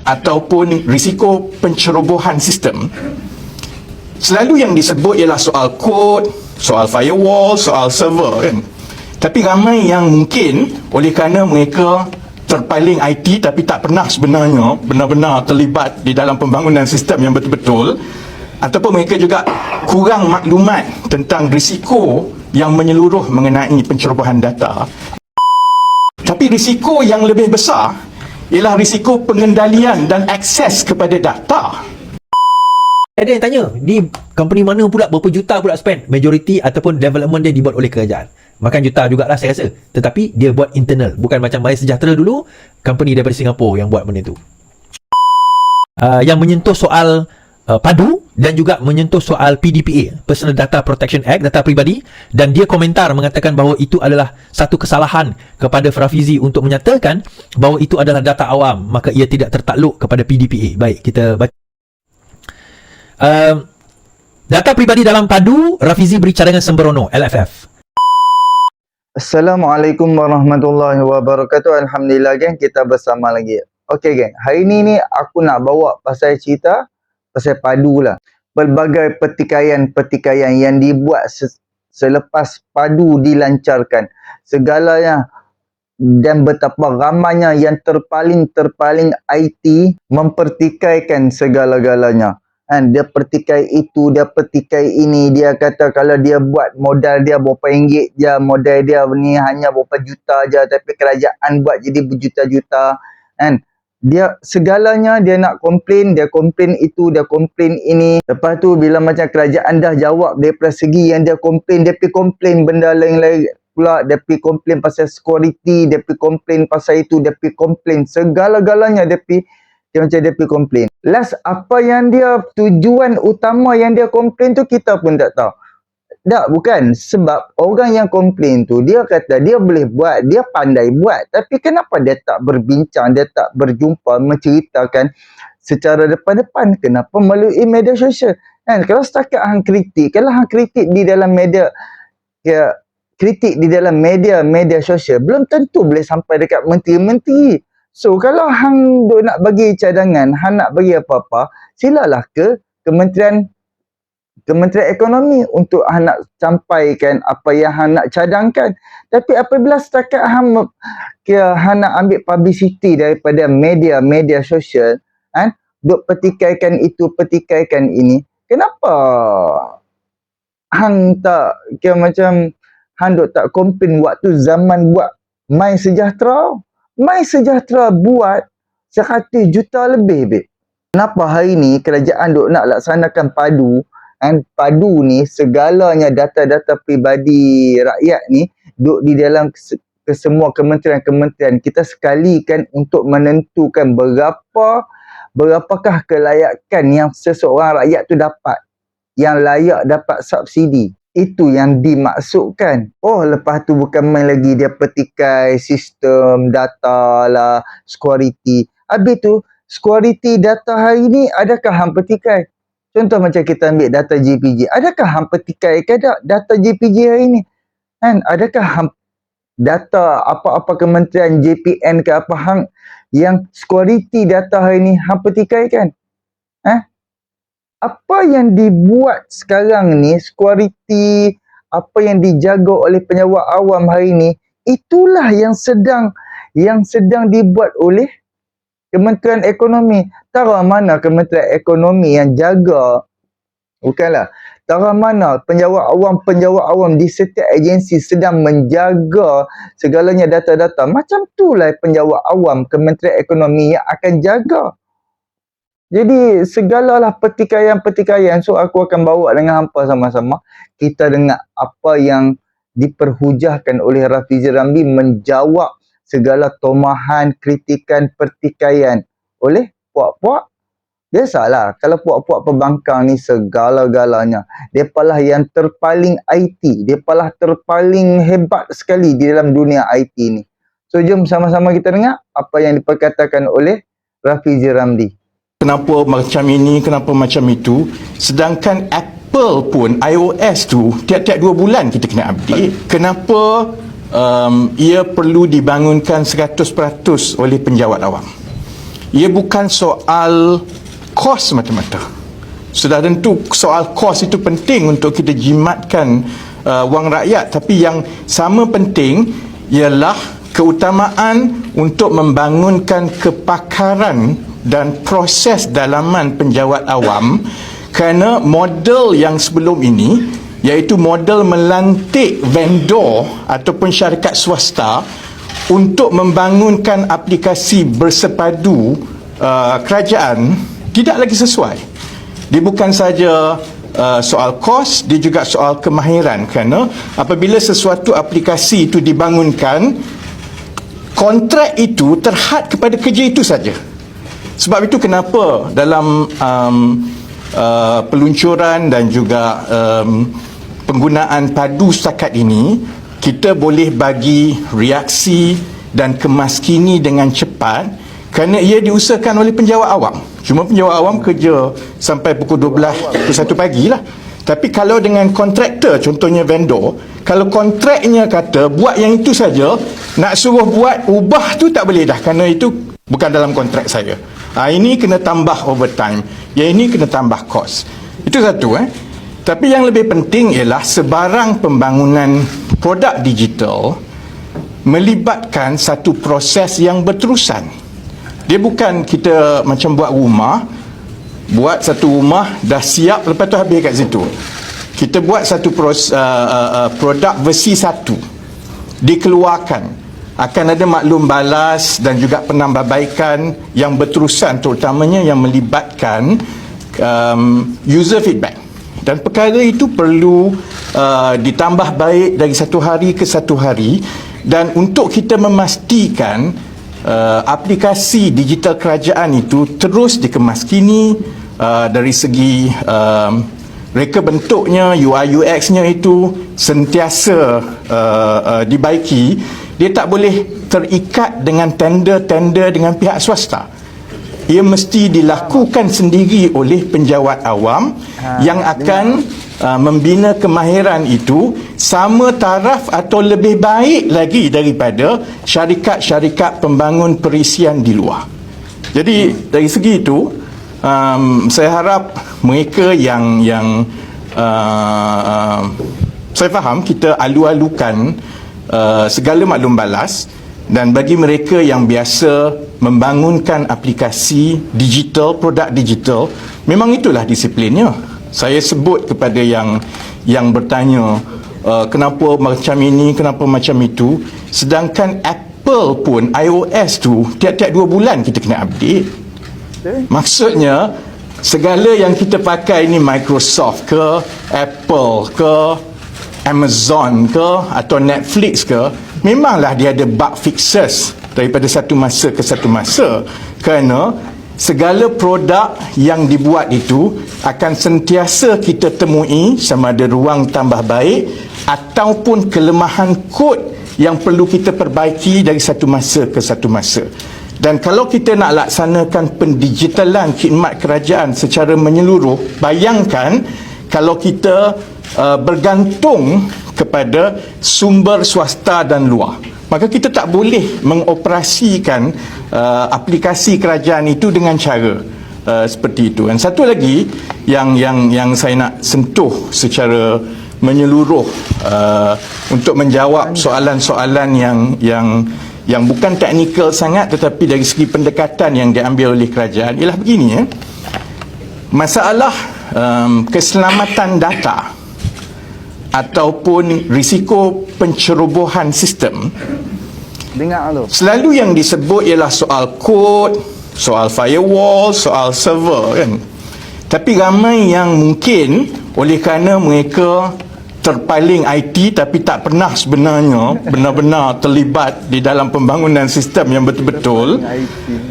ataupun risiko pencerobohan sistem, selalu yang disebut ialah soal kod, soal firewall, soal server kan. Tapi ramai yang mungkin oleh kerana mereka terpaling IT tapi tak pernah sebenarnya benar-benar terlibat di dalam pembangunan sistem yang betul-betul, ataupun mereka juga kurang maklumat tentang risiko yang menyeluruh mengenai pencerobohan data. Tapi risiko yang lebih besar ialah risiko pengendalian dan akses kepada data. Ada yang tanya, ni company mana pula, berapa juta pula spend? Majority ataupun development dia dibuat oleh kerajaan. Makan juta jugalah saya rasa. Tetapi dia buat internal. Bukan macam Maya Sejahtera dulu, company daripada Singapura yang buat benda tu. Yang menyentuh soal padu dan juga menyentuh soal PDPA, Personal Data Protection Act, data peribadi, dan dia komentar mengatakan bahawa itu adalah satu kesalahan kepada Rafizi untuk menyatakan bahawa itu adalah data awam, maka ia tidak tertakluk kepada PDPA. Baik, kita baca. Data peribadi dalam padu, Rafizi beri cadangan sembrono, LFF. Assalamualaikum warahmatullahi wabarakatuh. Alhamdulillah geng, kita bersama lagi. Okey geng, hari ni aku nak bawa pasal cerita pasal padu lah. Pelbagai pertikaian-pertikaian yang dibuat selepas padu dilancarkan. Segalanya dan betapa ramainya yang terpaling IT mempertikaikan segala-galanya. Kan, dia pertikai itu, dia pertikai ini, dia kata kalau dia buat modal dia berapa ringgit je, modal dia ni hanya berapa juta je, tapi kerajaan buat jadi berjuta-juta. Kan, dia segalanya dia nak komplain, dia komplain itu, dia komplain ini. Lepas tu bila macam kerajaan dah jawab daripada segi yang dia komplain, dia pergi komplain benda lain-lain pula, dia pergi komplain pasal security, dia pergi komplain pasal itu, dia pergi komplain segala-galanya, dia macam dia pergi komplain. Last apa yang dia tujuan utama yang dia komplain tu kita pun tak tahu. Tak, bukan. Sebab orang yang komplain tu dia kata dia boleh buat, dia pandai buat. Tapi kenapa dia tak berbincang, dia tak berjumpa, menceritakan secara depan-depan? Kenapa melalui media sosial? Kan, kalau setakat hang kritik, kalau hang kritik di dalam media, ya, kritik di dalam media sosial, belum tentu boleh sampai dekat menteri-menteri. So, kalau hang nak bagi cadangan, hang nak bagi apa-apa, silalah ke Kementerian Ekonomi untuk hang nak sampaikan apa yang hang nak cadangkan. Tapi apabila setakat hang nak ambil publicity daripada media sosial, kan, duk pertikaikan itu, pertikaikan ini, kenapa hang tak kira macam hang duk tak komplain waktu zaman buat My Sejahtera? My Sejahtera buat 100 juta lebih, babe. Kenapa hari ni kerajaan duk nak laksanakan padu? And padu ni segalanya data-data peribadi rakyat ni duk di dalam ke semua kementerian-kementerian. Kita sekalikan untuk menentukan berapakah kelayakan yang seseorang rakyat tu dapat, yang layak dapat subsidi. Itu yang dimaksudkan. Oh, lepas tu bukan main lagi dia petikai sistem data lah, security. Habis tu, security data hari ni adakah hang petikai? Contoh macam kita ambil data JPJ. Adakah hang petikai ke tak data JPJ hari ni? Kan? Adakah hang data apa-apa kementerian JPN ke apa hang yang security data hari ni hang petikai kan? Apa yang dibuat sekarang ni, security, apa yang dijaga oleh penyewa awam hari ni, itulah yang sedang dibuat oleh Kementerian Ekonomi. Tara mana Kementerian Ekonomi yang jaga, bukanlah, tara mana penyewa awam di setiap agensi sedang menjaga segalanya data-data. Macam itulah penyewa awam Kementerian Ekonomi yang akan jaga. Jadi segalalah pertikaian-pertikaian. So aku akan bawa dengan hampa sama-sama. Kita dengar apa yang diperhujahkan oleh Rafizi Ramli menjawab segala tomahan, kritikan, pertikaian oleh puak-puak. Biasalah kalau puak-puak pembangkang ni segala-galanya. Depalah yang terpaling IT. Depalah terpaling hebat sekali di dalam dunia IT ni. So jom sama-sama kita dengar apa yang diperkatakan oleh Rafizi Ramli. Kenapa macam ini, kenapa macam itu. Sedangkan Apple pun, iOS tu, tiap-tiap 2 bulan kita kena update. Kenapa ia perlu dibangunkan 100% oleh penjawat awam? ia bukan soal kos mata-mata. Sudah tentu soal kos itu penting untuk kita jimatkan wang rakyat, tapi yang sama penting ialah keutamaan untuk membangunkan kepakaran dan proses dalaman penjawat awam, kerana model yang sebelum ini, iaitu model melantik vendor ataupun syarikat swasta untuk membangunkan aplikasi bersepadu kerajaan, tidak lagi sesuai. Dia bukan saja soal kos, dia juga soal kemahiran, kerana apabila sesuatu aplikasi itu dibangunkan, kontrak itu terhad kepada kerja itu saja. Sebab itu kenapa dalam peluncuran dan juga penggunaan padu setakat ini, kita boleh bagi reaksi dan kemaskini dengan cepat, kerana ia diusahakan oleh penjawat awam. Cuma penjawat awam kerja sampai pukul 12, pukul 1 pagi lah. Tapi kalau dengan kontraktor, contohnya vendor, kalau kontraknya kata buat yang itu saja, nak suruh buat ubah tu tak boleh dah, kerana itu bukan dalam kontrak saya. Ini kena tambah overtime, yang ini kena tambah kos. Itu satu. Tapi yang lebih penting ialah sebarang pembangunan produk digital melibatkan satu proses yang berterusan. Dia bukan kita macam buat satu rumah dah siap, lepas tu habis kat situ. Kita buat satu produk versi 1, dikeluarkan, akan ada maklum balas dan juga penambahbaikan yang berterusan, terutamanya yang melibatkan user feedback. Dan perkara itu perlu ditambah baik dari satu hari ke satu hari, dan untuk kita memastikan aplikasi digital kerajaan itu terus dikemaskini dari segi reka bentuknya, UI UX-nya itu sentiasa dibaiki. Dia tak boleh terikat dengan tender-tender dengan pihak swasta. Ia mesti dilakukan sendiri oleh penjawat awam yang akan membina kemahiran itu sama taraf atau lebih baik lagi daripada syarikat-syarikat pembangun perisian di luar. Jadi dari segi itu, saya harap mereka yang saya faham kita alu-alukan segala maklum balas, dan bagi mereka yang biasa membangunkan aplikasi digital, produk digital, memang itulah disiplinnya. Saya sebut kepada yang bertanya kenapa macam ini, kenapa macam itu, sedangkan Apple pun iOS tu tiap-tiap 2 bulan kita kena update. Maksudnya segala yang kita pakai ni, Microsoft ke, Apple ke, Amazon ke, atau Netflix ke, memanglah dia ada bug fixes daripada satu masa ke satu masa, kerana segala produk yang dibuat itu akan sentiasa kita temui sama ada ruang tambah baik ataupun kelemahan kod yang perlu kita perbaiki dari satu masa ke satu masa. Dan kalau kita nak laksanakan pendigitalan khidmat kerajaan secara menyeluruh, bayangkan kalau kita bergantung kepada sumber swasta dan luar, maka kita tak boleh mengoperasikan aplikasi kerajaan itu dengan cara seperti itu. Dan satu lagi yang saya nak sentuh secara menyeluruh untuk menjawab soalan-soalan yang bukan teknikal sangat, tetapi dari segi pendekatan yang diambil oleh kerajaan ialah begini. Masalah keselamatan data ataupun risiko pencerobohan sistem, Dengar tu. selalu yang disebut ialah soal kod, soal firewall, soal server, kan. Tapi ramai yang mungkin oleh kerana mereka terpaling IT tapi tak pernah sebenarnya benar-benar terlibat di dalam pembangunan sistem yang betul-betul,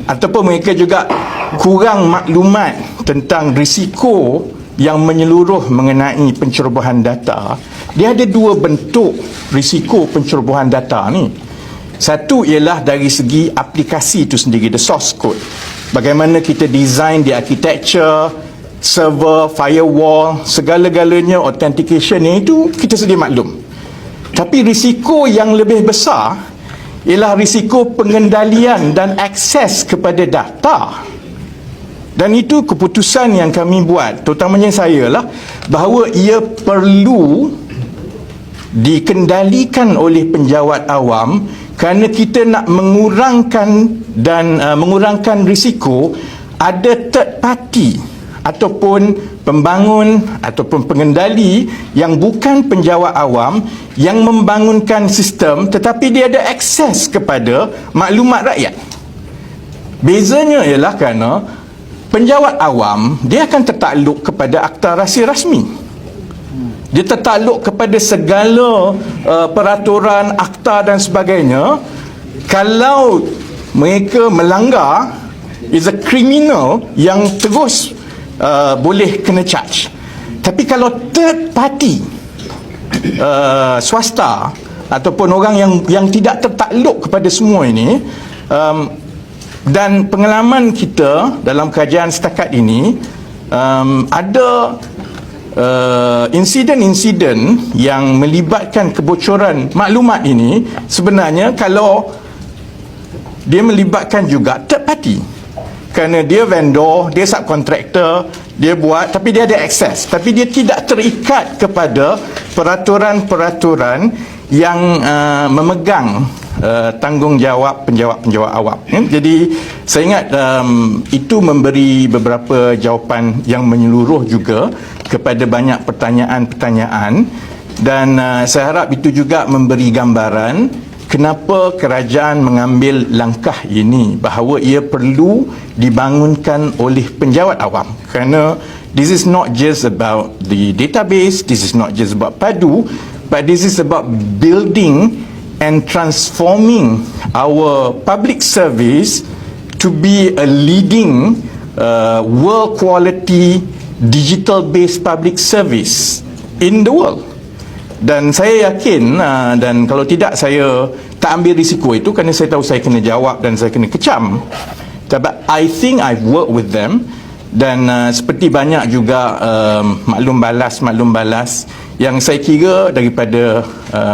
ataupun mereka juga kurang maklumat tentang risiko yang menyeluruh mengenai pencerobohan data. Dia ada 2 bentuk risiko pencerobohan data ni. Satu ialah dari segi aplikasi itu sendiri, the source code. Bagaimana kita design di architecture, server, firewall, segala-galanya, authentication itu kita sedia maklum. Tapi risiko yang lebih besar ialah risiko pengendalian dan akses kepada data. Dan itu keputusan yang kami buat, terutamanya saya lah, bahawa ia perlu dikendalikan oleh penjawat awam kerana kita nak mengurangkan risiko ada third party ataupun pembangun ataupun pengendali yang bukan penjawat awam yang membangunkan sistem tetapi dia ada akses kepada maklumat rakyat. Bezanya ialah kerana penjawat awam dia akan tertakluk kepada akta rahsia rasmi. Dia tertakluk kepada segala peraturan, akta dan sebagainya. Kalau mereka melanggar, is a criminal yang terus boleh kena charge. Tapi kalau third party, swasta ataupun orang yang tidak tertakluk kepada semua ini, dan pengalaman kita dalam kajian setakat ini, ada insiden-insiden yang melibatkan kebocoran maklumat ini sebenarnya kalau dia melibatkan juga third party, kerana dia vendor, dia subkontraktor, dia buat tapi dia ada akses, tapi dia tidak terikat kepada peraturan-peraturan yang memegang tanggungjawab penjawat awam. Jadi saya ingat itu memberi beberapa jawapan yang menyeluruh juga kepada banyak pertanyaan-pertanyaan, dan saya harap itu juga memberi gambaran kenapa kerajaan mengambil langkah ini, bahawa ia perlu dibangunkan oleh penjawat awam, kerana this is not just about the database, this is not just about padu, but this is about building and transforming our public service to be a leading world quality digital based public service in the world. Dan saya yakin, dan kalau tidak saya tak ambil risiko itu kerana saya tahu saya kena jawab dan saya kena kecam. But I think I've worked with them, dan seperti banyak juga maklum balas yang saya kira daripada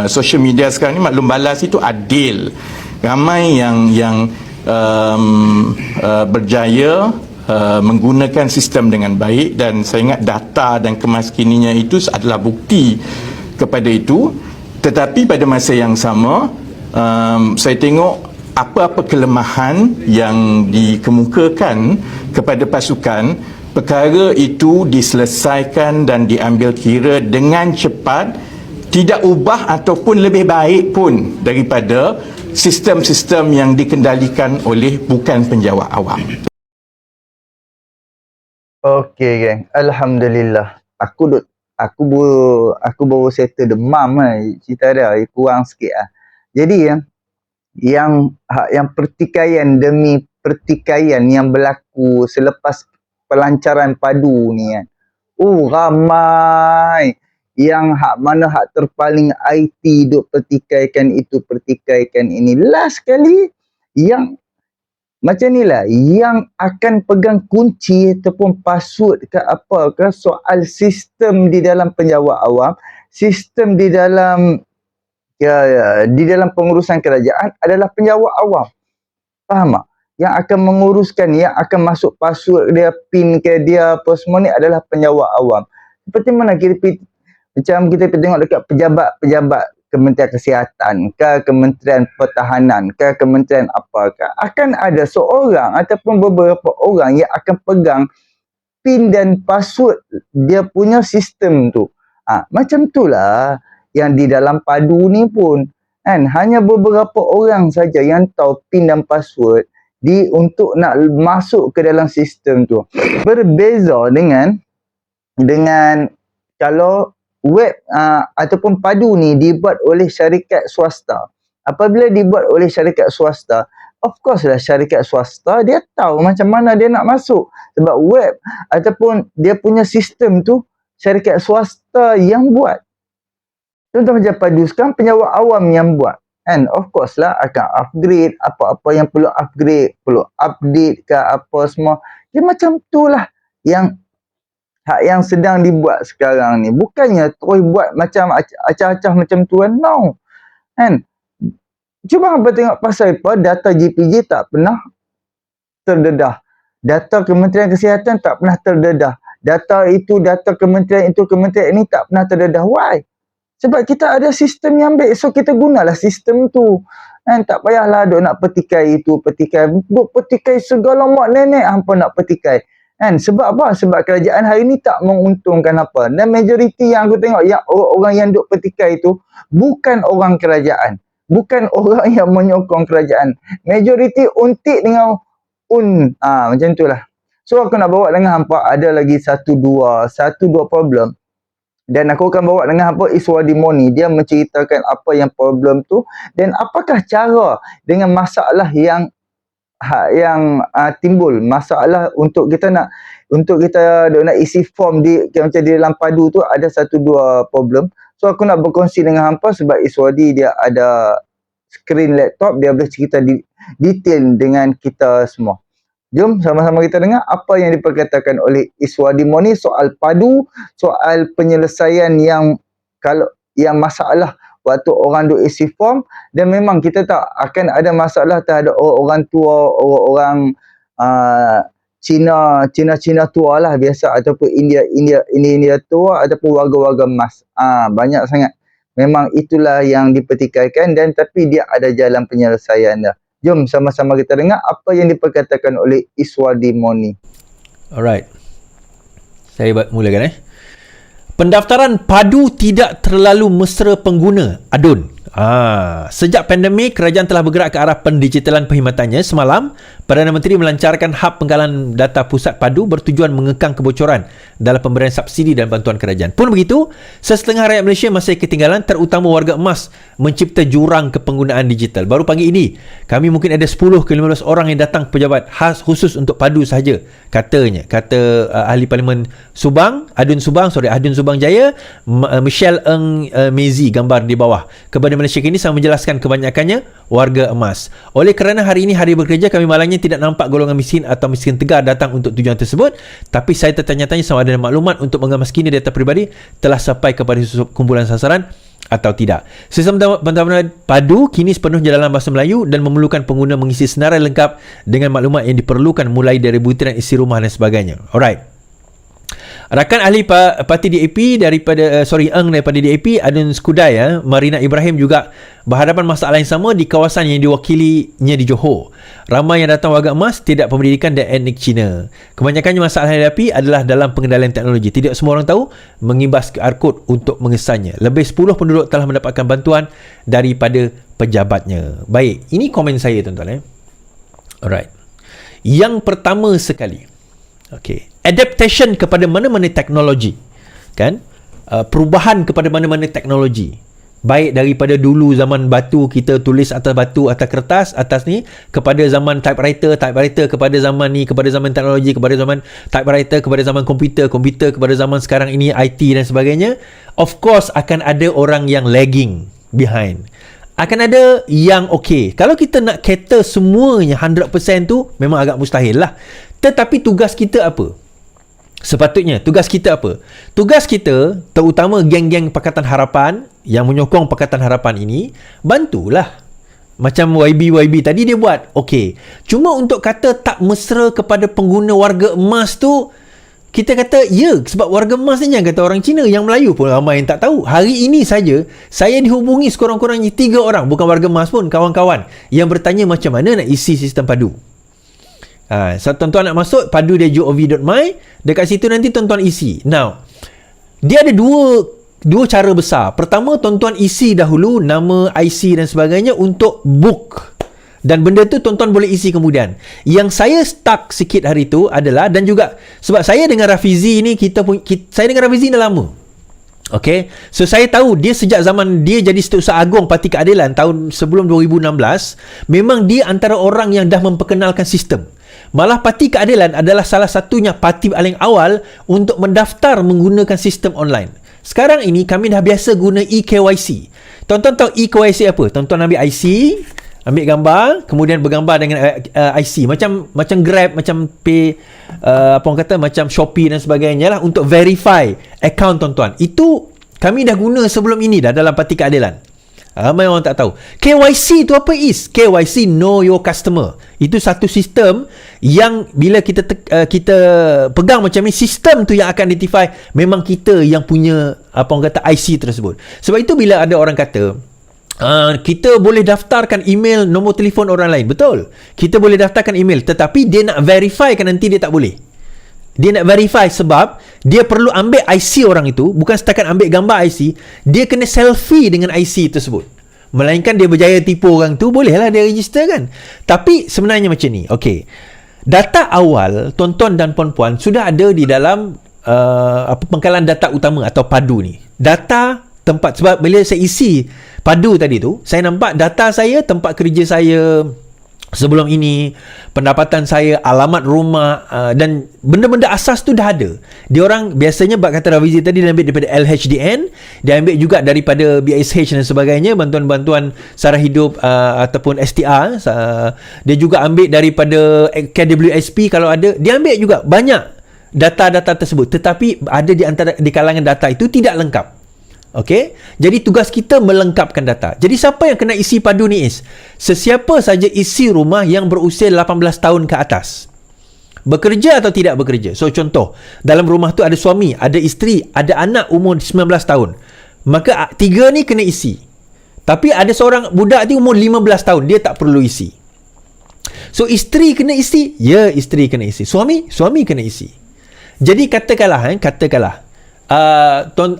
social media sekarang ni, maklum balas itu adil. Ramai yang berjaya menggunakan sistem dengan baik, dan saya ingat data dan kemaskininya itu adalah bukti kepada itu. Tetapi pada masa yang sama, saya tengok apa-apa kelemahan yang dikemukakan kepada pasukan, perkara itu diselesaikan dan diambil kira dengan cepat, tidak ubah ataupun lebih baik pun daripada sistem-sistem yang dikendalikan oleh bukan penjawat awam. Okey geng, alhamdulillah. Aku baru settle demam cerita dia kurang sikit lah. Jadi yang pertikaian demi pertikaian yang berlaku selepas pelancaran padu ni kan. Ramai yang hak terpaling IT duk pertikaikan itu, pertikaikan ini. Last kali yang macam ni lah, yang akan pegang kunci ataupun password ke apa ke soal sistem di dalam penjawat awam, sistem di dalam di dalam pengurusan kerajaan adalah penjawat awam. Faham tak? Yang akan menguruskan, yang akan masuk password dia, PIN ke dia, apa semua ni adalah penjawat awam. Seperti mana macam kita tengok dekat pejabat-pejabat Kementerian Kesihatan ke Kementerian Pertahanan ke Kementerian apa ke, akan ada seorang ataupun beberapa orang yang akan pegang PIN dan password dia punya sistem tu. Macam itulah yang di dalam padu ni pun kan, hanya beberapa orang saja yang tahu PIN dan password untuk nak masuk ke dalam sistem tu. Berbeza dengan kalau web ataupun padu ni dibuat oleh syarikat swasta. Apabila dibuat oleh syarikat swasta, of course lah syarikat swasta dia tahu macam mana dia nak masuk, sebab web ataupun dia punya sistem tu syarikat swasta yang buat. Contoh macam padu sekarang penjawat awam yang buat. And of course lah akan upgrade apa-apa yang perlu upgrade, perlu update ke apa semua. Dia macam tu lah yang sedang dibuat sekarang ni. Bukannya terus buat macam acah-acah macam tu kan. No. Kan? Cuba hampa tengok pasal apa, data GPJ tak pernah terdedah. Data Kementerian Kesihatan tak pernah terdedah. Data itu, data kementerian itu, kementerian ini tak pernah terdedah. Why? Sebab kita ada sistem yang baik. So, kita gunalah sistem tu. Kan? Tak payahlah duk nak petikai itu, petikai. Duk petikai segala mak nenek hampa nak petikai. Kan? Sebab apa? Sebab kerajaan hari ni tak menguntungkan apa. Dan majoriti yang aku tengok, yang orang yang duk petikai itu, bukan orang kerajaan. Bukan orang yang menyokong kerajaan. Majoriti untik dengan macam tu lah. So aku nak bawa dengan hampa ada lagi satu dua problem. Dan aku akan bawa dengan hampa Iswadi Moni. Dia menceritakan apa yang problem tu dan apakah cara dengan masalah yang timbul. Masalah untuk kita nak isi form macam di dalam padu tu ada satu dua problem. So aku nak berkongsi dengan hampa sebab Iswadi dia ada skrin laptop, dia boleh cerita detail dengan kita semua. Jom sama-sama kita dengar apa yang diperkatakan oleh Iswadi Moni soal padu, soal penyelesaian yang masalah waktu orang duk isi form. Dan memang kita tak akan ada masalah terhadap orang tua, orang Cina tua lah biasa, ataupun India tua, ataupun warga-warga emas. Banyak sangat. Memang itulah yang dipertikaikan dan tapi dia ada jalan penyelesaian dah. Jom sama-sama kita dengar apa yang diperkatakan oleh Iswadi Moni. Alright. Saya mulakan Pendaftaran padu tidak terlalu mesra pengguna. Adun. Sejak pandemik, kerajaan telah bergerak ke arah pendigitalan perkhidmatannya. Semalam, Perdana Menteri melancarkan hub penggalan data pusat padu bertujuan mengekang kebocoran dalam pemberian subsidi dan bantuan kerajaan. Pun begitu, sesetengah rakyat Malaysia masih ketinggalan, terutama warga emas, mencipta jurang kepenggunaan digital. Baru pagi ini, kami mungkin ada 10 ke 15 orang yang datang pejabat khas khusus untuk padu sahaja. Kata ahli Parlimen Adun Subang Jaya, Michelle Eng Mezi, gambar di bawah. Kepada Malaysia Kini sama menjelaskan kebanyakannya warga emas. Oleh kerana hari ini hari bekerja, kami malangnya tidak nampak golongan miskin atau miskin tegar datang untuk tujuan tersebut. Tapi saya tertanya-tanya sama ada maklumat untuk mengemas kini data peribadi telah sampai kepada kumpulan sasaran atau tidak. Sistem pendaftaran padu kini sepenuhnya dalam bahasa Melayu dan memerlukan pengguna mengisi senarai lengkap dengan maklumat yang diperlukan mulai dari butiran isi rumah dan sebagainya. Alright. Rakan ahli parti DAP daripada DAP, Adun Skudai, Marina Ibrahim juga berhadapan masalah yang sama di kawasan yang diwakilinya di Johor. Ramai yang datang warga emas tidak pendidikan dan etnik Cina. Kebanyakannya masalah yang dihadapi adalah dalam pengendalian teknologi. Tidak semua orang tahu mengimbas QR code untuk mengesannya. Lebih 10 penduduk telah mendapatkan bantuan daripada pejabatnya. Baik, ini komen saya tuan-tuan. Alright. Yang pertama sekali, adaptation kepada mana-mana teknologi, kan? Perubahan kepada mana-mana teknologi. Baik daripada dulu zaman batu, kita tulis atas batu, atas kertas, atas ni, kepada zaman typewriter kepada zaman ni, kepada zaman teknologi, kepada zaman typewriter, kepada zaman komputer kepada zaman sekarang ini IT dan sebagainya. Of course akan ada orang yang lagging behind. Akan ada yang kalau kita nak cater semuanya 100% tu memang agak mustahil lah. Tetapi tugas kita apa? Sepatutnya tugas kita apa? Tugas kita, terutama geng-geng Pakatan Harapan yang menyokong Pakatan Harapan ini, bantulah. Macam YB tadi dia buat. Cuma untuk kata tak mesra kepada pengguna warga emas tu, kita kata sebab warga emas ni jangan kata orang Cina, yang Melayu pun ramai yang tak tahu. Hari ini saja saya dihubungi sekurang-kurangnya 3 orang, bukan warga emas pun, kawan-kawan yang bertanya macam mana nak isi sistem padu. So tuan-tuan nak masuk padu.gov.my, dekat situ nanti tuan-tuan isi. Now, dia ada dua cara besar. Pertama, tuan-tuan isi dahulu nama, IC dan sebagainya untuk book. Dan benda tu tuan-tuan boleh isi kemudian. Yang saya stuck sikit hari tu adalah, dan juga sebab saya dengan Rafizi ni, saya dengan Rafizi dah lama. So saya tahu dia sejak zaman dia jadi Setiausaha Agong Parti Keadilan tahun sebelum 2016, memang dia antara orang yang dah memperkenalkan sistem. Malah Parti Keadilan adalah salah satunya parti paling awal untuk mendaftar menggunakan sistem online. Sekarang ini kami dah biasa guna eKYC. Tuan-tuan tahu eKYC apa? Tuan-tuan ambil IC, ambil gambar, kemudian bergambar dengan IC. Macam Grab, macam Pay, macam Shopee dan sebagainya lah, untuk verify account tuan-tuan. Itu kami dah guna sebelum ini dah dalam Parti Keadilan. Ramai orang tak tahu. KYC tu apa is? KYC, Know Your Customer. Itu satu sistem yang bila kita pegang macam ni, sistem tu yang akan identify memang kita yang punya apa orang kata IC tersebut. Sebab itu bila ada orang kata kita boleh daftarkan email, nombor telefon orang lain. Betul. Kita boleh daftarkan email, tetapi dia nak verify kan nanti dia tak boleh. Dia nak verify sebab dia perlu ambil IC orang itu, bukan setakat ambil gambar IC, dia kena selfie dengan IC tersebut. Melainkan dia berjaya tipu orang tu, bolehlah dia register kan. Tapi sebenarnya macam ni. Okey. Data awal tuan-tuan dan puan-puan sudah ada di dalam pengkalan data utama atau padu ni. Data tempat, sebab bila saya isi padu tadi tu, saya nampak data saya, tempat kerja saya sebelum ini, pendapatan saya, alamat rumah, dan benda-benda asas tu dah ada. Dia orang biasanya bab kata Rafizi tadi dia ambil daripada LHDN, dia ambil juga daripada BSH dan sebagainya, bantuan-bantuan sara hidup ataupun STR. Dia juga ambil daripada KWSP kalau ada. Dia ambil juga banyak data-data tersebut, tetapi ada di kalangan data itu tidak lengkap. Okey, jadi tugas kita melengkapkan data. Jadi siapa yang kena isi padu ni is? Sesiapa saja isi rumah yang berusia 18 tahun ke atas. Bekerja atau tidak bekerja. So contoh, dalam rumah tu ada suami, ada isteri, ada anak umur 19 tahun. Maka tiga ni kena isi. Tapi ada seorang budak ni umur 15 tahun, dia tak perlu isi. So isteri kena isi? Ya, isteri kena isi. Suami kena isi. Jadi katakanlah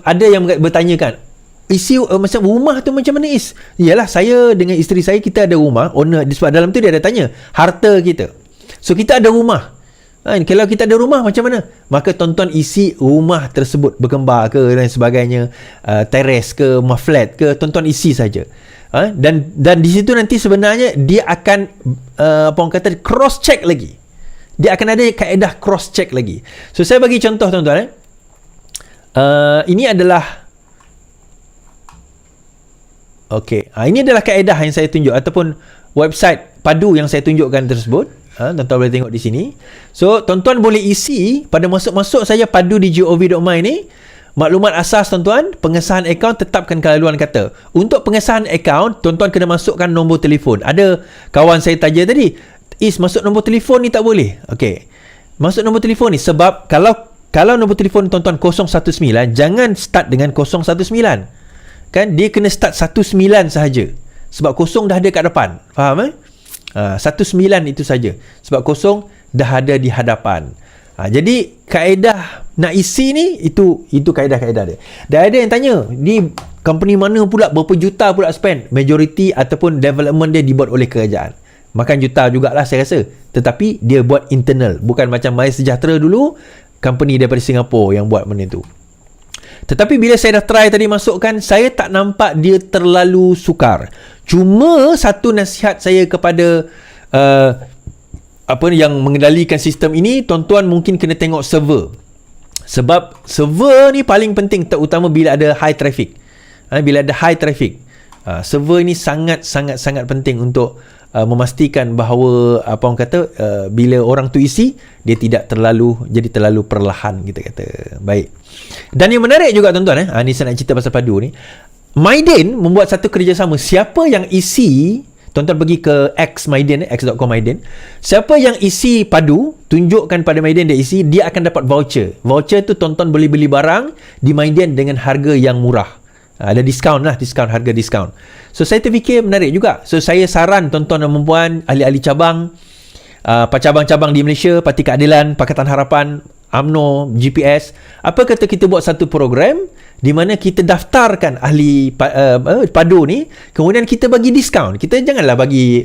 ada yang bertanya kan, isi macam rumah tu macam mana is? Yalah, saya dengan isteri saya, kita ada rumah, owner, sebab dalam tu dia ada tanya harta kita. So kita ada rumah. Kalau kita ada rumah macam mana? Maka tonton isi rumah tersebut, berkembar ke dan sebagainya, teres ke, rumah flat ke, tonton isi saja. Dan di situ nanti sebenarnya dia akan apa orang kata, cross check lagi. Dia akan ada kaedah cross check lagi. So saya bagi contoh tuan-tuan. Ini adalah ini adalah kaedah yang saya tunjuk ataupun website padu yang saya tunjukkan tersebut. Tuan-tuan boleh tengok di sini. So tuan-tuan boleh isi pada masuk-masuk saja padu di gov.my ni. Maklumat asas tuan-tuan, pengesahan akaun, tetapkan kelaluan kata. Untuk pengesahan akaun, tuan-tuan kena masukkan nombor telefon. Ada kawan saya tanya tadi, masuk nombor telefon ni tak boleh. Okey, masuk nombor telefon ni sebab kalau nombor telefon tuan-tuan 019, jangan start dengan 019. Kan dia kena start 19 sahaja. Sebab kosong dah ada kat depan. Faham 19 itu saja. Sebab kosong dah ada di hadapan. Jadi kaedah nak isi ni itu kaedah-kaedah dia. Dan ada yang tanya, ni company mana pula, berapa juta pula spend? Majority ataupun development dia dibuat oleh kerajaan. Makan juta jugalah saya rasa. Tetapi dia buat internal, bukan macam Maya Sejahtera dulu, company daripada Singapura yang buat benda tu. Tetapi bila saya dah try tadi masukkan, saya tak nampak dia terlalu sukar. Cuma satu nasihat saya kepada yang mengendalikan sistem ini, tuan-tuan mungkin kena tengok server. Sebab server ni paling penting, terutama bila ada high traffic. Bila ada high traffic, server ni sangat penting untuk memastikan bahawa apa orang kata, bila orang tu isi, dia tidak terlalu perlahan, kita kata. Baik. Dan yang menarik juga tuan-tuan, ni saya nak cerita pasal padu ni. Myden membuat satu kerjasama. Siapa yang isi, tuan-tuan pergi ke Myden, x.com Myden. Siapa yang isi padu, tunjukkan pada Myden dia isi, dia akan dapat voucher. Voucher tu tuan-tuan boleh beli barang di Myden dengan harga yang murah. Ada diskaun, harga diskaun. So saya terfikir menarik juga. So saya saran tuan-tuan dan puan, ahli-ahli cabang, cabang-cabang di Malaysia, Parti Keadilan, Pakatan Harapan, UMNO, GPS, apa kata kita buat satu program di mana kita daftarkan ahli padu ni, kemudian kita bagi diskaun. Kita janganlah bagi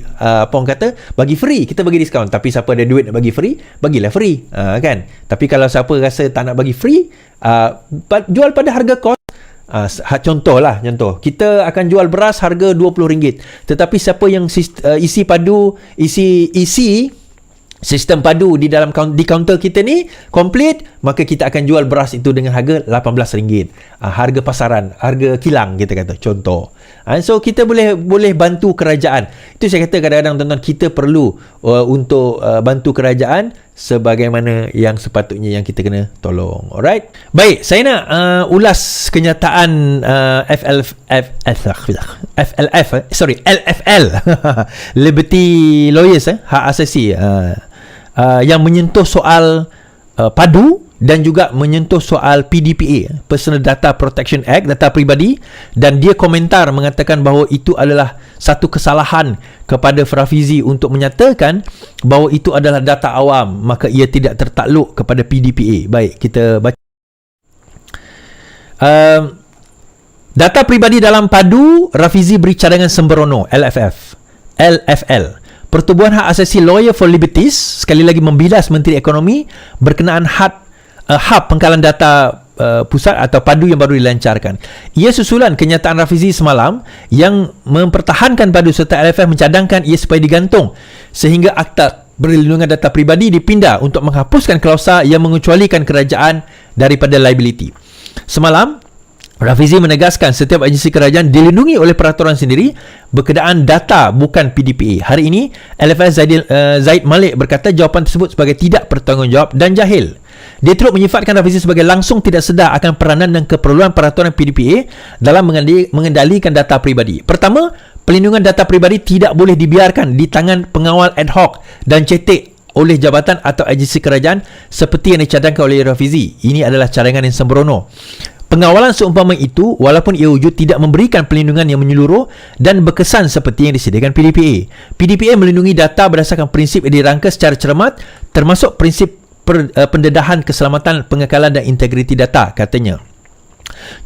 bagi free, kita bagi diskaun. Tapi siapa ada duit nak bagi free, bagilah free, kan. Tapi kalau siapa rasa tak nak bagi free, jual pada harga kos. Contoh kita akan jual beras harga RM20, tetapi siapa yang isi sistem padu di dalam di kaunter kita ni komplit, maka kita akan jual beras itu dengan harga RM18, harga pasaran, harga kilang, kita kata contoh. So kita boleh bantu kerajaan. Itu saya kata kadang-kadang tuan-tuan, kita perlu untuk bantu kerajaan sebagaimana yang sepatutnya yang kita kena tolong. Alright. Baik, saya nak ulas kenyataan LFL Liberty Lawyers hak asasi yang menyentuh soal padu dan juga menyentuh soal PDPA, Personal Data Protection Act, data peribadi, dan dia komentar mengatakan bahawa itu adalah satu kesalahan kepada Rafizi untuk menyatakan bahawa itu adalah data awam, maka ia tidak tertakluk kepada PDPA. Baik, kita baca. Data peribadi dalam padu, Rafizi beri cadangan sembrono, LFL. Pertubuhan Hak Asasi Lawyer for Liberties sekali lagi membilas Menteri Ekonomi berkenaan hub pengkalan data pusat atau padu yang baru dilancarkan. Ia susulan kenyataan Rafizi semalam yang mempertahankan padu serta LFF mencadangkan ia supaya digantung sehingga Akta Perlindungan Data Pribadi dipindah untuk menghapuskan klausa yang mengecualikan kerajaan daripada liability. Semalam Rafizi menegaskan setiap agensi kerajaan dilindungi oleh peraturan sendiri berkenaan data bukan PDPA. Hari ini LFS Zaid Malik berkata jawapan tersebut sebagai tidak bertanggungjawab dan jahil. Dia turut menyifatkan Rafizi sebagai langsung tidak sedar akan peranan dan keperluan peraturan PDPA dalam mengendalikan data pribadi. Pertama, pelindungan data pribadi tidak boleh dibiarkan di tangan pengawal ad hoc dan cetek oleh jabatan atau agensi kerajaan seperti yang dicadangkan oleh Rafizi. Ini adalah cadangan yang sembrono. Pengawalan seumpama itu walaupun ia wujud tidak memberikan pelindungan yang menyeluruh dan berkesan seperti yang disediakan PDPA. PDPA melindungi data berdasarkan prinsip yang dirangka secara cermat termasuk prinsip pendedahan keselamatan, pengekalan dan integriti data, katanya.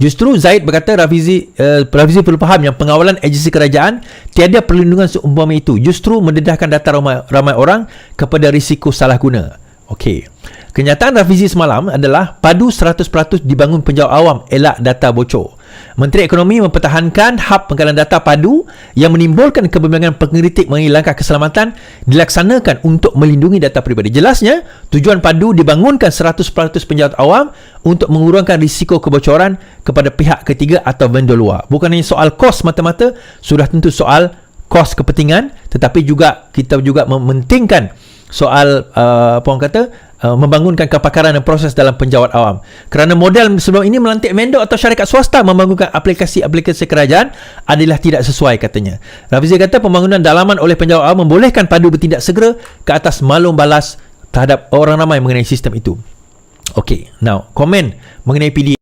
Justru Zaid berkata Rafizi perlu faham yang pengawalan agensi kerajaan tiada perlindungan seumpama itu, justru mendedahkan data ramai orang kepada risiko salah guna. Okey. Kenyataan Rafizi semalam adalah padu 100% dibangun penjawat awam elak data bocor. Menteri Ekonomi mempertahankan hub pengkalan data padu yang menimbulkan kebimbangan pengkritik mengenai langkah keselamatan dilaksanakan untuk melindungi data peribadi. Jelasnya, tujuan padu dibangunkan 100% penjawat awam untuk mengurangkan risiko kebocoran kepada pihak ketiga atau vendor luar. Bukan hanya soal kos mata-mata, sudah tentu soal kos kepentingan, tetapi juga kita juga mementingkan soal membangunkan kepakaran dan proses dalam penjawat awam. Kerana model sebelum ini melantik vendor atau syarikat swasta membangunkan aplikasi-aplikasi kerajaan adalah tidak sesuai, katanya. Rafizi kata pembangunan dalaman oleh penjawat awam membolehkan padu bertindak segera ke atas malum balas terhadap orang ramai mengenai sistem itu. Okey, now komen mengenai PDA.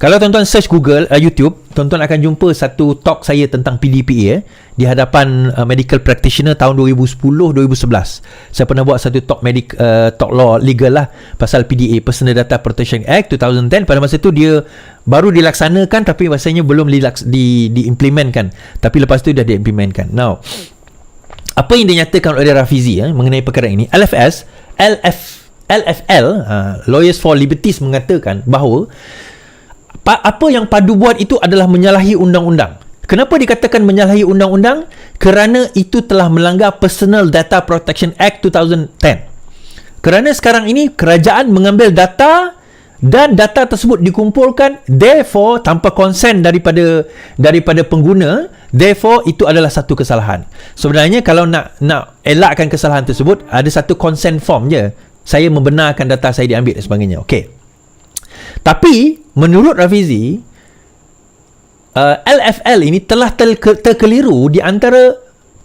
Kalau tuan-tuan search Google, YouTube, tuan-tuan akan jumpa satu talk saya tentang PDPA di hadapan medical practitioner tahun 2010-2011. Saya pernah buat satu talk talk law legal lah pasal PDA, Personal Data Protection Act 2010. Pada masa itu dia baru dilaksanakan tapi rasanya belum diimplementkan. Tapi lepas itu dah diimplementkan. Now, apa yang dinyatakan oleh Rafizi mengenai perkara ini? LFL, Lawyers for Liberties, mengatakan bahawa apa yang padu buat itu adalah menyalahi undang-undang. Kenapa dikatakan menyalahi undang-undang? Kerana itu telah melanggar Personal Data Protection Act 2010. Kerana sekarang ini kerajaan mengambil data dan data tersebut dikumpulkan, therefore tanpa konsen daripada pengguna, therefore itu adalah satu kesalahan. Sebenarnya kalau nak elakkan kesalahan tersebut, ada satu consent form je. Saya membenarkan data saya diambil dan sebagainya. Okey. Tapi menurut Rafizi, LFL ini telah terkeliru di antara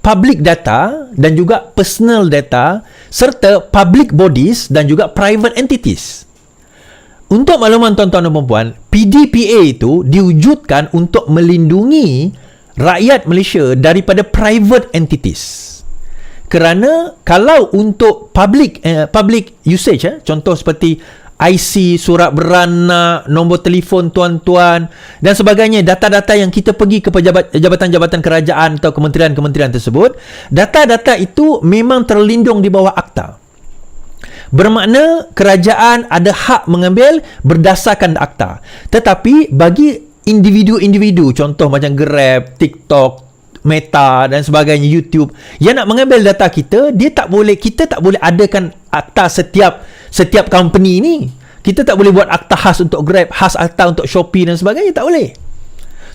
public data dan juga personal data serta public bodies dan juga private entities. Untuk makluman tuan-tuan dan puan-puan, PDPA itu diwujudkan untuk melindungi rakyat Malaysia daripada private entities. Kerana kalau untuk public usage, contoh seperti IC, surat beranak, nombor telefon tuan-tuan dan sebagainya, data-data yang kita pergi ke jabatan-jabatan kerajaan atau kementerian-kementerian tersebut, data-data itu memang terlindung di bawah akta. Bermakna kerajaan ada hak mengambil berdasarkan akta. Tetapi bagi individu-individu, contoh macam Grab, TikTok, Meta dan sebagainya, YouTube, yang nak mengambil data kita, kita tak boleh adakan akta setiap company ni. Kita tak boleh buat akta khas untuk Grab, khas akta untuk Shopee dan sebagainya, tak boleh.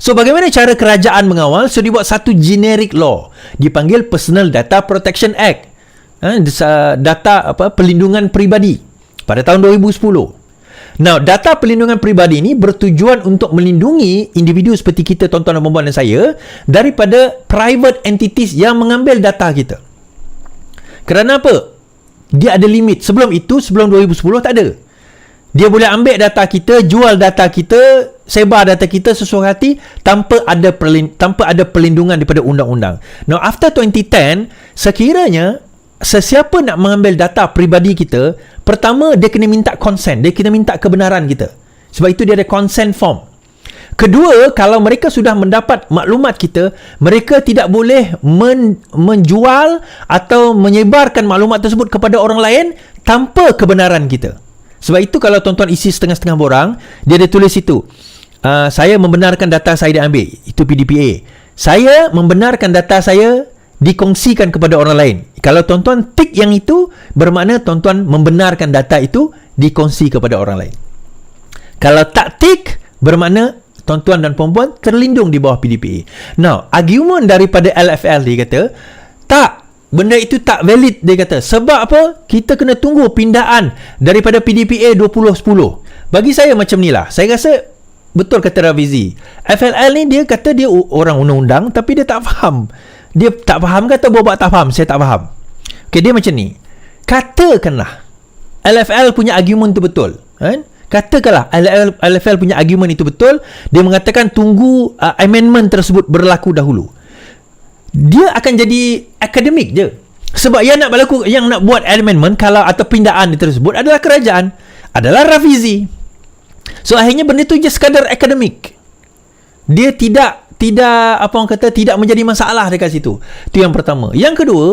So bagaimana cara kerajaan mengawal? So dibuat satu generic law dipanggil Personal Data Protection Act. data perlindungan peribadi pada tahun 2010. Now, data perlindungan peribadi ini bertujuan untuk melindungi individu seperti kita, tuan-tuan dan puan-puan dan saya, daripada private entities yang mengambil data kita. Kerana apa? Dia ada limit. Sebelum itu, sebelum 2010 tak ada. Dia boleh ambil data kita, jual data kita, sebar data kita sesuai hati tanpa ada perlindungan daripada undang-undang. Now, after 2010, sekiranya sesiapa nak mengambil data peribadi kita, pertama dia kena minta consent, dia kena minta kebenaran kita. Sebab itu dia ada consent form. Kedua, kalau mereka sudah mendapat maklumat kita, mereka tidak boleh menjual atau menyebarkan maklumat tersebut kepada orang lain tanpa kebenaran kita. Sebab itu kalau tuan-tuan isi setengah-setengah borang, dia ada tulis itu, saya membenarkan data saya diambil, itu PDPA. Saya membenarkan data saya dikongsikan kepada orang lain. Kalau tuan-tuan tik yang itu, bermakna tuan-tuan membenarkan data itu dikongsi kepada orang lain. Kalau tak tik, bermakna tuan-tuan dan puan-puan terlindung di bawah PDPA. Now, argument daripada LFL dia kata, tak, benda itu tak valid, dia kata. Sebab apa? Kita kena tunggu pindaan daripada PDPA 2010. Bagi saya macam ni lah. Saya rasa betul kata Rafizi. FLL ni dia kata dia orang undang-undang tapi dia tak faham. Dia tak faham kata buat tak faham. Saya tak faham. Okay, dia macam ni. Katakanlah LFL punya argument tu betul, kan? Katakanlah LFL punya argument itu betul. Dia mengatakan tunggu amendment tersebut berlaku dahulu. Dia akan jadi akademik je. Sebab yang nak buat amendment kalau atau pindaan tersebut adalah kerajaan, adalah Rafizi. So akhirnya benda tu je sekadar akademik. Dia tidak apa orang kata, tidak menjadi masalah dekat situ. Itu yang pertama. Yang kedua,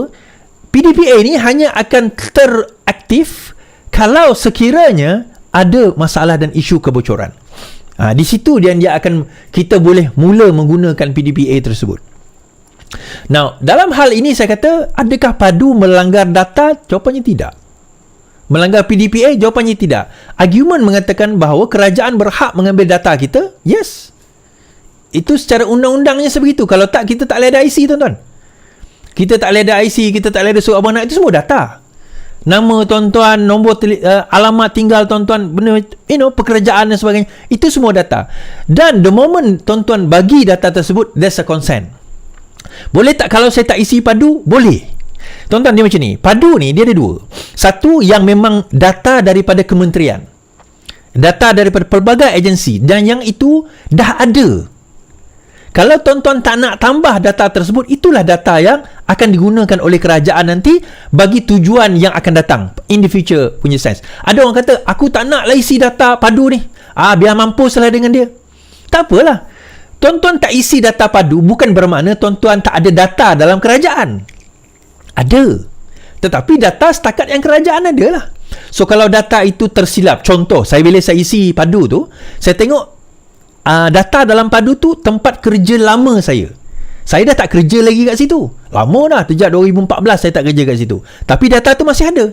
PDPA ni hanya akan teraktif kalau sekiranya ada masalah dan isu kebocoran. Di situ dia akan, kita boleh mula menggunakan PDPA tersebut. Now, dalam hal ini saya kata, adakah padu melanggar data? Jawapannya tidak. Melanggar PDPA? Jawapannya tidak. Argument mengatakan bahawa kerajaan berhak mengambil data kita? Yes. Itu secara undang-undangnya sebegitu. Kalau tak, kita tak boleh ada IC, tuan-tuan. Kita tak boleh ada IC, kita tak boleh ada surat abang anak. Itu semua data. Nama tuan-tuan, nombor alamat tinggal tuan-tuan, benda, pekerjaan dan sebagainya. Itu semua data. Dan the moment tuan-tuan bagi data tersebut, there's a consent. Boleh tak kalau saya tak isi padu? Boleh. Tuan-tuan, dia macam ni. Padu ni dia ada dua. Satu yang memang data daripada kementerian, data daripada pelbagai agensi, dan yang itu dah ada. Kalau tuan-tuan tak nak tambah data tersebut, itulah data yang akan digunakan oleh kerajaan nanti bagi tujuan yang akan datang in the future punya sense. Ada orang kata, aku tak nak lah isi data padu ni, biar mampus lah dengan dia. Tak apalah. Tuan-tuan tak isi data padu bukan bermakna tuan-tuan tak ada data dalam kerajaan. Ada. Tetapi data setakat yang kerajaan ada lah. So kalau data itu tersilap, contoh, bila saya isi padu tu, saya tengok data dalam padu tu tempat kerja lama saya. Saya dah tak kerja lagi kat situ. Lama dah, sejak 2014 saya tak kerja kat situ. Tapi data tu masih ada.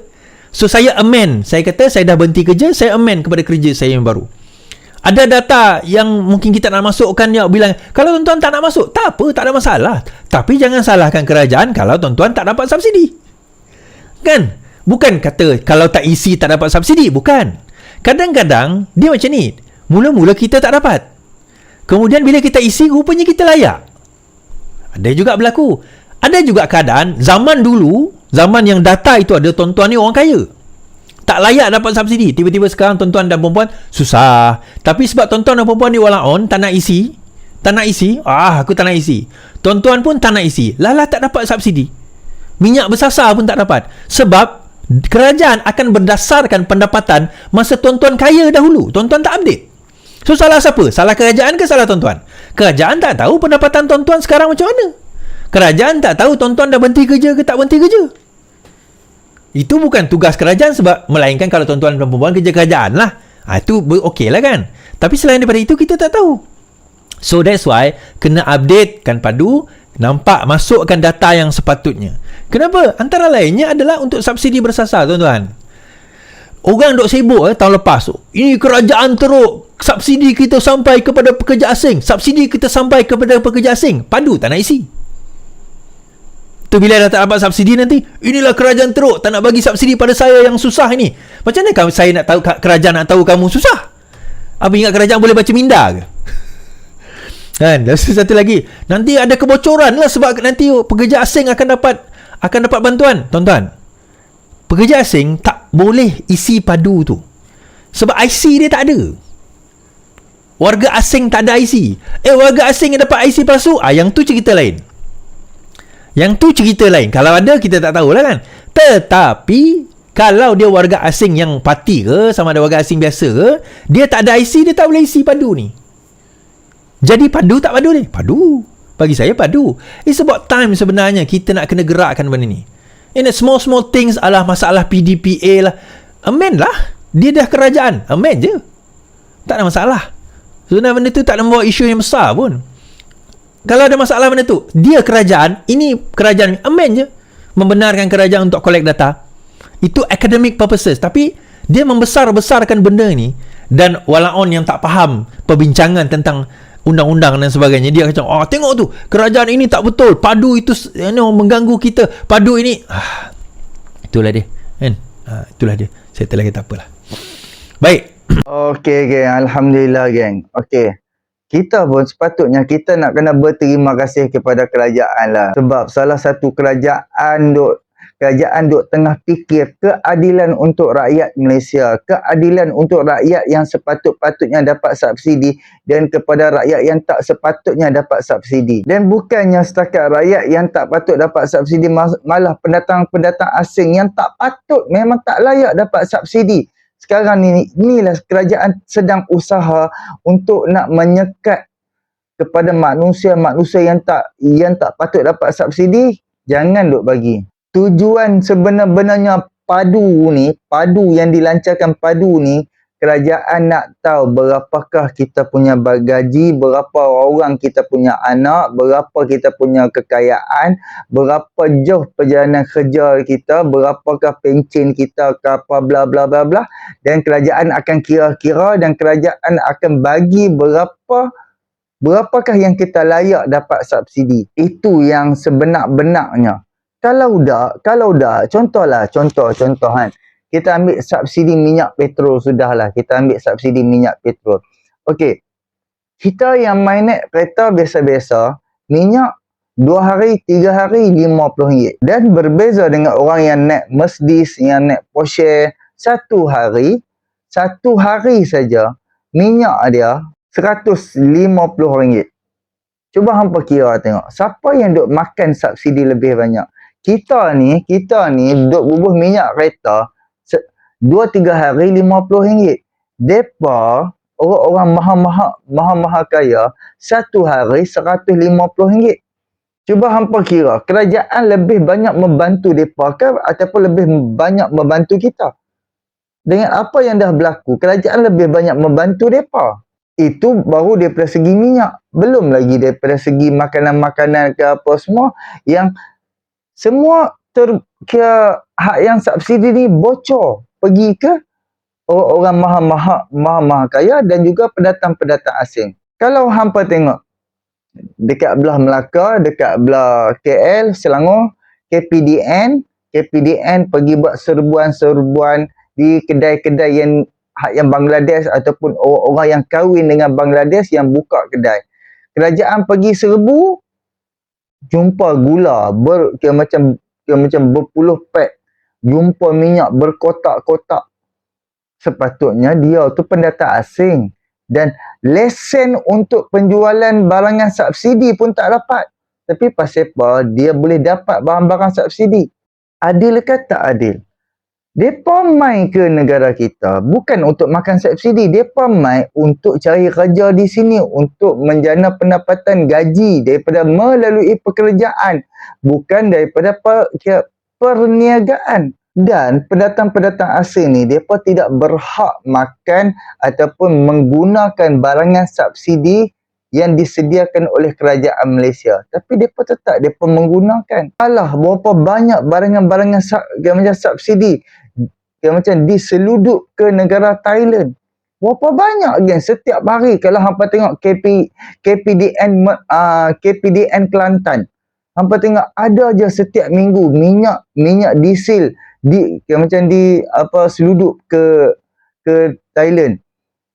So saya amend. Saya kata saya dah berhenti kerja, saya amend kepada kerja saya yang baru. Ada data yang mungkin kita nak masukkan, yang bilang kalau tuan-tuan tak nak masuk, tak apa, tak ada masalah. Tapi jangan salahkan kerajaan kalau tuan-tuan tak dapat subsidi. Kan? Bukan kata kalau tak isi tak dapat subsidi. Bukan. Kadang-kadang dia macam ni. Mula-mula kita tak dapat. Kemudian bila kita isi, rupanya kita layak. Ada juga berlaku. Ada juga keadaan zaman dulu, zaman yang data itu ada, tuan-tuan ni orang kaya, tak layak dapat subsidi. Tiba-tiba sekarang tuan-tuan dan perempuan susah. Tapi sebab tuan-tuan dan perempuan ni walaupun tak nak isi, aku tak nak isi. Tuan-tuan pun tak nak isi. Lala tak dapat subsidi. Minyak bersasar pun tak dapat. Sebab kerajaan akan berdasarkan pendapatan masa tuan-tuan kaya dahulu. Tuan-tuan tak update. So salah siapa? Salah kerajaan ke salah tuan-tuan? Kerajaan tak tahu pendapatan tuan-tuan sekarang macam mana. Kerajaan tak tahu tuan-tuan dah berhenti kerja ke tak berhenti kerja. Itu bukan tugas kerajaan, sebab melainkan kalau tuan-tuan dan perempuan kerja kerajaan lah. Itu okey lah kan. Tapi selain daripada itu kita tak tahu. So that's why kena update kan padu, nampak masukkan data yang sepatutnya. Kenapa? Antara lainnya adalah untuk subsidi bersasar, tuan-tuan. Orang duk sibuk tahun lepas tu, ini kerajaan teruk, subsidi kita sampai kepada pekerja asing, subsidi kita sampai kepada pekerja asing. Padu tak nak isi. Tu bila dah tak dapat subsidi nanti, inilah kerajaan teruk, tak nak bagi subsidi pada saya yang susah ini. Macam mana saya nak tahu, kerajaan nak tahu kamu susah? Apa ingat kerajaan boleh baca minda ke? Kan? Dan satu lagi, nanti ada kebocoran lah sebab nanti pekerja asing akan dapat bantuan. Tuan-tuan, pekerja asing tak boleh isi padu tu sebab IC dia tak ada. Warga asing tak ada IC. Warga asing yang dapat IC palsu, yang tu cerita lain. Kalau ada kita tak tahulah kan. Tetapi kalau dia warga asing yang parti ke, sama ada warga asing biasa ke, dia tak ada IC, dia tak boleh isi padu ni. Jadi padu tak padu ni? Padu. Bagi saya padu. It's about time sebenarnya kita nak kena gerakkan benda ni. In small things adalah masalah PDPA lah. Amend lah. Dia dah kerajaan. Amend je. Tak ada masalah. Sebenarnya benda tu tak membawa isu yang besar pun. Kalau ada masalah benda tu, dia kerajaan, ini kerajaan, amend je. Membenarkan kerajaan untuk collect data. Itu academic purposes. Tapi dia membesar-besarkan benda ni. Dan walaupun yang tak faham perbincangan tentang undang-undang dan sebagainya, dia kata, tengok tu, kerajaan ini tak betul, padu itu mengganggu kita, padu ini itulah dia kan. Itulah dia, settle lagi tak apalah. Baik. Okey geng, alhamdulillah geng. Okey. Kita pun sepatutnya kita nak kena berterima kasih kepada kerajaan lah. Sebab salah satu kerajaan duk tengah fikir keadilan untuk rakyat Malaysia, keadilan untuk rakyat yang sepatut-patutnya dapat subsidi dan kepada rakyat yang tak sepatutnya dapat subsidi. Dan bukannya setakat rakyat yang tak patut dapat subsidi, malah pendatang-pendatang asing yang tak patut, memang tak layak dapat subsidi. Sekarang ni, inilah kerajaan sedang usaha untuk nak menyekat kepada manusia-manusia yang tak patut dapat subsidi. Jangan duk bagi. Tujuan sebenar-benarnya padu yang dilancarkan padu ni, kerajaan nak tahu berapakah kita punya gaji, berapa orang kita punya anak, berapa kita punya kekayaan, berapa jauh perjalanan kerja kita, berapakah pencen kita, apa bla bla bla bla, dan kerajaan akan kira-kira dan kerajaan akan bagi berapakah yang kita layak dapat subsidi. Itu yang sebenar-benarnya. Kalau dah, contoh kan, kita ambil subsidi minyak petrol, sudahlah, kita ambil subsidi minyak petrol. Okey, kita yang main naik kereta biasa-biasa, minyak 2 hari, 3 hari RM50. Dan berbeza dengan orang yang naik Mercedes, yang naik Porsche, satu hari saja, minyak dia RM150. Cuba hampa kira tengok, siapa yang duk makan subsidi lebih banyak? Kita ni duk bubuh minyak kereta 2-3 hari RM50. Depa orang maha kaya satu hari RM150. Cuba hampa kira, kerajaan lebih banyak membantu depa ke ataupun lebih banyak membantu kita? Dengan apa yang dah berlaku, kerajaan lebih banyak membantu depa. Itu baru daripada segi minyak. Belum lagi daripada segi makanan-makanan ke apa semua, yang semua terkira hak yang subsidi ni bocor pergi ke orang maha kaya dan juga pendatang-pendatang asing. Kalau hampa tengok dekat belah Melaka, dekat belah KL, Selangor, KPDN pergi buat serbuan-serbuan di kedai-kedai yang Bangladesh ataupun orang yang kahwin dengan Bangladesh yang buka kedai. Kerajaan pergi serbu, jumpa gula kira macam berpuluh pack, jumpa minyak berkotak-kotak. Sepatutnya dia tu pendatang asing dan lesen untuk penjualan barangan subsidi pun tak dapat. Tapi pasal apa dia boleh dapat barang-barang subsidi? Adil ke tak adil? Depa mai ke negara kita bukan untuk makan subsidi, depa mai untuk cari kerja di sini, untuk menjana pendapatan gaji daripada melalui pekerjaan, bukan daripada perniagaan. Dan pendatang-pendatang asing ni depa tidak berhak makan ataupun menggunakan barangan subsidi yang disediakan oleh kerajaan Malaysia. Tapi depa tetap depa menggunakan. Alah, berapa banyak barangan-barangan macam subsidi macam diseluduk ke negara Thailand. Berapa banyak geng setiap hari kalau hampa tengok KPDN Kelantan. Hampa tengok ada je setiap minggu minyak diesel macam di apa seludup ke Thailand.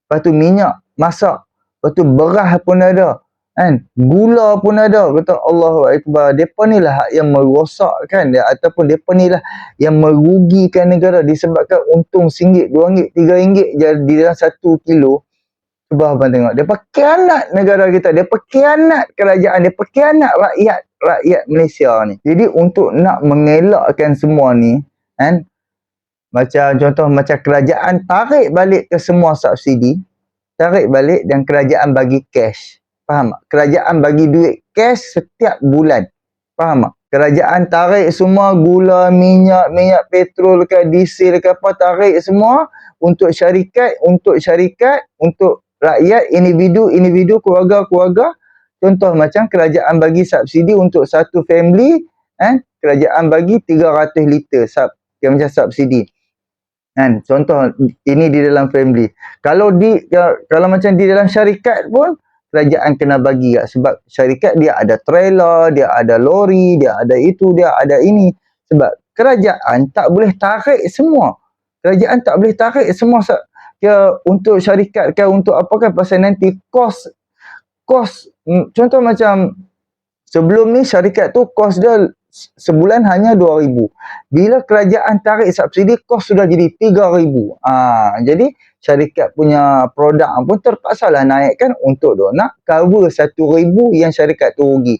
Lepas tu minyak masak, lepas tu beras pun ada. Kan? Gula pun ada. Kata Allahu Akbar. Depa ni lah yang merosakkan dia, ataupun depa ni lah yang merugikan negara disebabkan untung RM1, RM2, RM3 je di dalam 1 kilo. Cuba abang tengok. Depa khianat negara kita. Depa khianat kerajaan. Depa khianat rakyat Malaysia ni. Jadi untuk nak mengelakkan semua ni, kan? Macam contoh macam kerajaan tarik balik ke semua subsidi. Tarik balik dan kerajaan bagi cash. Faham tak? Kerajaan bagi duit cash setiap bulan. Faham tak? Kerajaan tarik semua gula, minyak petrol ke, diesel ke apa, tarik semua untuk syarikat, untuk rakyat, individu, keluarga. Contoh macam kerajaan bagi subsidi untuk satu family, kerajaan bagi 300 liter macam subsidi. Kan? Contoh ini di dalam family. Kalau macam di dalam syarikat pun kerajaan kena bagi tak? Sebab syarikat dia ada trailer, dia ada lori, dia ada itu, dia ada ini. Sebab kerajaan tak boleh tarik semua. Kerajaan tak boleh tarik semua untuk syarikat ke, untuk apa kan, pasal nanti kos contoh macam sebelum ni syarikat tu kos dia sebulan hanya 2,000. Bila kerajaan tarik subsidi, kos sudah jadi 3,000. Jadi syarikat punya produk pun terpaksa lah naikkan untuk nak cover 1,000 yang syarikat tu rugi.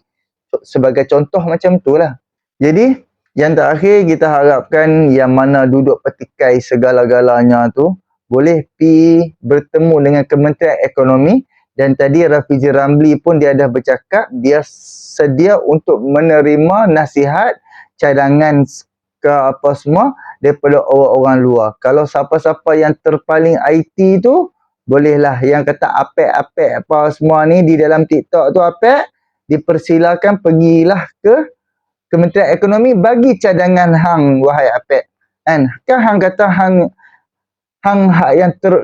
Sebagai contoh macam tu lah. Jadi yang terakhir, kita harapkan yang mana duduk petikai segala-galanya tu boleh pi bertemu dengan Kementerian Ekonomi. Dan tadi Rafizi Ramli pun dia dah bercakap, dia sedia untuk menerima nasihat, cadangan ke apa semua daripada orang-orang luar. Kalau siapa-siapa yang terpaling IT tu, bolehlah yang kata apek-apek apa semua ni di dalam TikTok tu apek, dipersilakan pergilah ke Kementerian Ekonomi, bagi cadangan hang, wahai apek. Kan hang kata hang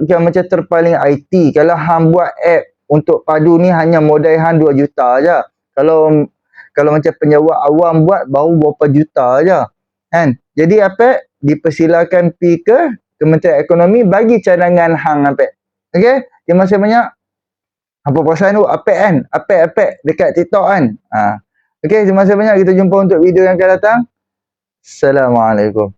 yang macam terpaling IT, kalau hang buat app untuk padu ni hanya modal hang 2 juta aja. Kalau macam penyewa awam buat baru berapa juta aja. Kan? Jadi apek dipersilakan pi ke Kementerian Ekonomi, bagi cadangan hang apek. Okey? Terima kasih banyak. Apa perasaan tu apek kan? Apek dekat TikTok kan? Okey, terima kasih banyak. Kita jumpa untuk video yang akan datang. Assalamualaikum.